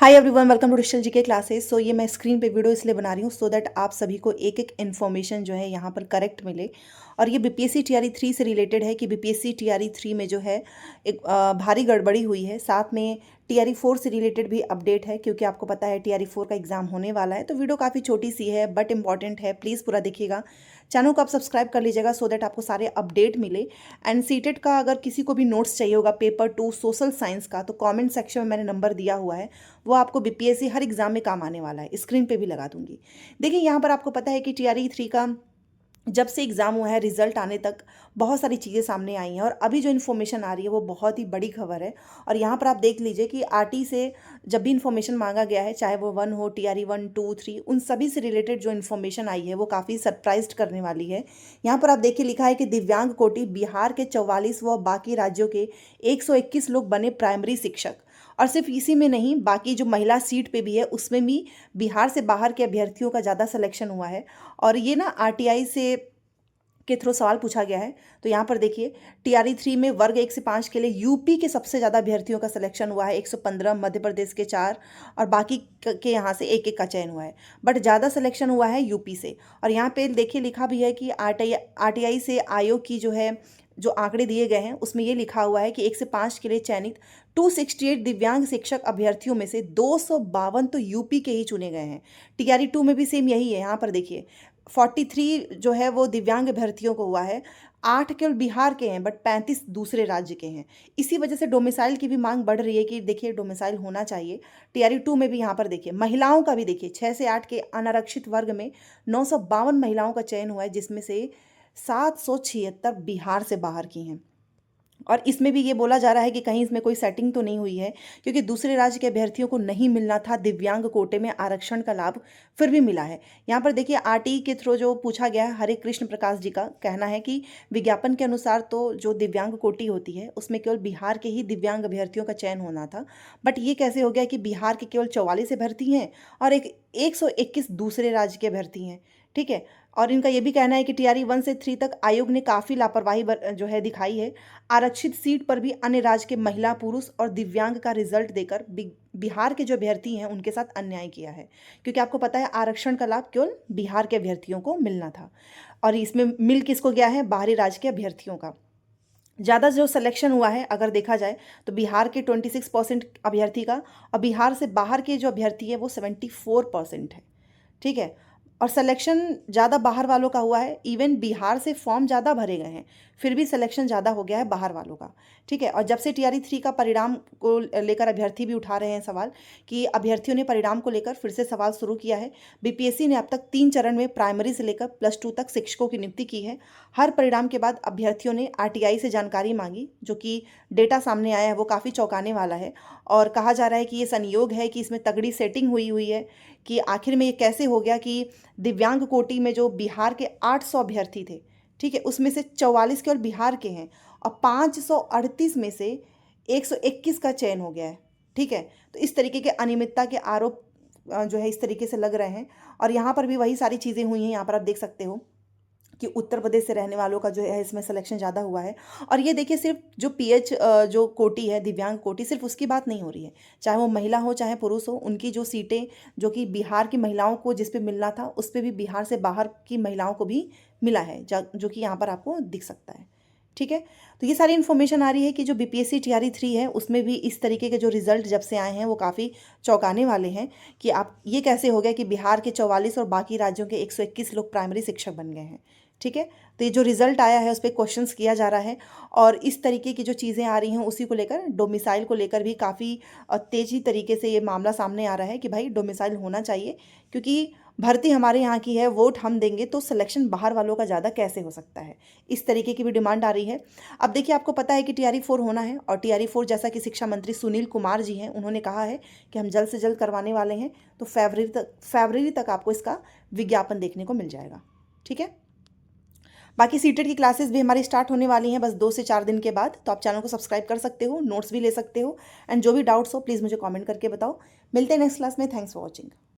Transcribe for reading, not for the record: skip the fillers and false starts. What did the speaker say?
Hi everyone, welcome to digital GK classes. So ये मैं screen पे वीडियो इसलिए बना रही हूँ सो दैट आप सभी को एक एक इन्फॉर्मेशन जो है यहाँ पर करेक्ट मिले। और ये बीपीएससी टीआरई 3 से रिलेटेड है कि बीपीएससी टीआरई 3 में जो है एक भारी गड़बड़ी हुई है। साथ में टीआरई 4 से रिलेटेड भी अपडेट है, क्योंकि आपको पता है टीआरई 4 का एग्जाम होने वाला है। तो वीडियो काफ़ी छोटी सी है बट इंपॉर्टेंट है, प्लीज़ पूरा देखिएगा। चैनल को आप सब्सक्राइब कर लीजिएगा सो दैट आपको सारे अपडेट मिले। एंड सीटेट का अगर किसी को भी नोट्स चाहिए होगा पेपर 2 सोशल साइंस का, तो कमेंट सेक्शन में मैंने नंबर दिया हुआ है, वो आपको बीपीएससी हर एग्जाम में काम आने वाला है। स्क्रीन पे भी लगा दूंगी। देखिए यहाँ पर आपको पता है कि टीआरई 3 का जब से एग्ज़ाम हुआ है रिजल्ट आने तक बहुत सारी चीज़ें सामने आई हैं, और अभी जो इन्फॉर्मेशन आ रही है वो बहुत ही बड़ी खबर है। और यहाँ पर आप देख लीजिए कि आरटी से जब भी इन्फॉर्मेशन मांगा गया है, चाहे वो 1 हो, टीआरई 1 2 3, उन सभी से रिलेटेड जो इन्फॉर्मेशन आई है वो काफ़ी सरप्राइज करने वाली है। यहाँ पर आप देखिए लिखा है कि दिव्यांग कोटि बिहार के 44 व बाकी राज्यों के 121 लोग बने प्राइमरी शिक्षक। और सिर्फ इसी में नहीं, बाकी जो महिला सीट पे भी है उसमें भी बिहार से बाहर के अभ्यर्थियों का ज़्यादा सिलेक्शन हुआ है। और ये ना आरटीआई से के थ्रू सवाल पूछा गया है। तो यहाँ पर देखिए टीआरई 3 में वर्ग 1 से 5 के लिए यूपी के सबसे ज़्यादा अभ्यर्थियों का सिलेक्शन हुआ है, 115, मध्य प्रदेश के 4, और बाकी के यहाँ से एक एक का चयन हुआ है। बट ज़्यादा सिलेक्शन हुआ है यूपी से। और यहाँ पे देखिए लिखा भी है कि आरटीआई से आयोग की जो है जो आंकड़े दिए गए हैं उसमें ये लिखा हुआ है कि 1 से 5 के लिए चयनित 268 दिव्यांग शिक्षक अभ्यर्थियों में से 252 तो यूपी के ही चुने गए हैं। टीआरई 2 में भी सेम यही है। यहाँ पर देखिए 43 जो है वो दिव्यांग अभ्यर्थियों को हुआ है, 8 केवल बिहार के हैं बट 35 दूसरे राज्य के हैं। इसी वजह से डोमिसाइल की भी मांग बढ़ रही है कि देखिए डोमिसाइल होना चाहिए। टीआरई 2 में भी यहाँ पर देखिए महिलाओं का भी देखिए 6 से 8 के अनारक्षित वर्ग में 952 महिलाओं का चयन हुआ है, जिसमें से 776 बिहार से बाहर की हैं। और इसमें भी ये बोला जा रहा है कि कहीं इसमें कोई सेटिंग तो नहीं हुई है, क्योंकि दूसरे राज्य के अभ्यर्थियों को नहीं मिलना था दिव्यांग कोटे में आरक्षण का लाभ, फिर भी मिला है। यहाँ पर देखिए आरटी के थ्रू जो पूछा गया है, हरे कृष्ण प्रकाश जी का कहना है कि विज्ञापन के अनुसार तो जो दिव्यांग कोटि होती है उसमें केवल बिहार के ही दिव्यांग अभ्यर्थियों का चयन होना था। बट ये कैसे हो गया कि बिहार के केवल 44 अभ्यर्थी हैं और 121 दूसरे राज्य के अभ्यर्थी हैं। ठीक है। और इनका ये भी कहना है कि टीआरई 1 से 3 तक आयोग ने काफ़ी लापरवाही जो है दिखाई है। आरक्षित सीट पर भी अन्य राज्य के महिला, पुरुष और दिव्यांग का रिजल्ट देकर बिहार के जो अभ्यर्थी हैं उनके साथ अन्याय किया है, क्योंकि आपको पता है आरक्षण का लाभ केवल बिहार के अभ्यर्थियों को मिलना था। और इसमें मिल किसको गया है? बाहरी राज्य के अभ्यर्थियों का। ज़्यादा जो सिलेक्शन हुआ है अगर देखा जाए तो बिहार के 26% अभ्यर्थी का, और बिहार से बाहर के जो अभ्यर्थी है वो 74% है। ठीक है। और सिलेक्शन ज़्यादा बाहर वालों का हुआ है। इवन बिहार से फॉर्म ज़्यादा भरे गए हैं, फिर भी सिलेक्शन ज़्यादा हो गया है बाहर वालों का। ठीक है। और जब से टीआरई 3 का परिणाम को लेकर अभ्यर्थी भी उठा रहे हैं सवाल, कि अभ्यर्थियों ने परिणाम को लेकर फिर से सवाल शुरू किया है। बीपीएससी ने अब तक 3 चरण में प्राइमरी से लेकर +2 तक शिक्षकों की नियुक्ति की है। हर परिणाम के बाद अभ्यर्थियों ने आरटीआई से जानकारी मांगी, जो कि डेटा सामने आया है वो काफ़ी चौंकाने वाला है। और कहा जा रहा है कि ये संयोग है कि इसमें तगड़ी सेटिंग हुई हुई है, कि आखिर में ये कैसे हो गया कि दिव्यांग कोटि में जो बिहार के 800 अभ्यर्थी थे, ठीक है, उसमें से 44 केवल बिहार के हैं, और 538 में से 121 का चयन हो गया है। ठीक है। तो इस तरीके के अनियमितता के आरोप जो है इस तरीके से लग रहे हैं। और यहाँ पर भी वही सारी चीज़ें हुई हैं। यहाँ पर आप देख सकते हो कि उत्तर प्रदेश से रहने वालों का जो है इसमें सिलेक्शन ज़्यादा हुआ है। और ये देखिए सिर्फ जो पीएच जो कोटि है, दिव्यांग कोटि, सिर्फ उसकी बात नहीं हो रही है, चाहे वो महिला हो चाहे पुरुष हो, उनकी जो सीटें जो कि बिहार की महिलाओं को जिस पे मिलना था उस पे भी बिहार से बाहर की महिलाओं को भी मिला है, जो कि यहाँ पर आपको दिख सकता है। ठीक है। तो ये सारी इन्फॉर्मेशन आ रही है कि जो बीपीएससी टीआरई 3 है उसमें भी इस तरीके के जो रिजल्ट जब से आए हैं वो काफ़ी चौंकाने वाले हैं, कि आप ये कैसे हो गया कि बिहार के 44 और बाकी राज्यों के 121 लोग प्राइमरी शिक्षक बन गए हैं। ठीक है। तो ये जो रिजल्ट आया है उस पर क्वेश्चंस किया जा रहा है, और इस तरीके की जो चीज़ें आ रही हैं उसी को लेकर, डोमिसाइल को लेकर भी काफ़ी तेज़ी तरीके से ये मामला सामने आ रहा है कि भाई डोमिसाइल होना चाहिए, क्योंकि भर्ती हमारे यहाँ की है, वोट हम देंगे तो सिलेक्शन बाहर वालों का ज़्यादा कैसे हो सकता है। इस तरीके की भी डिमांड आ रही है। अब देखिए आपको पता है कि टीआरई 4 होना है, और टीआरई 4 जैसा कि शिक्षा मंत्री सुनील कुमार जी हैं, उन्होंने कहा है कि हम जल्द से जल्द करवाने वाले हैं। तो फरवरी तक आपको इसका विज्ञापन देखने को मिल जाएगा। ठीक है। बाकी सीटेट की क्लासेस भी हमारी स्टार्ट होने वाली हैं बस 2 से 4 दिन के बाद। तो आप चैनल को सब्सक्राइब कर सकते हो, नोट्स भी ले सकते हो, एंड जो भी डाउट्स हो प्लीज़ मुझे कमेंट करके बताओ। मिलते हैं नेक्स्ट क्लास में। Thanks for watching.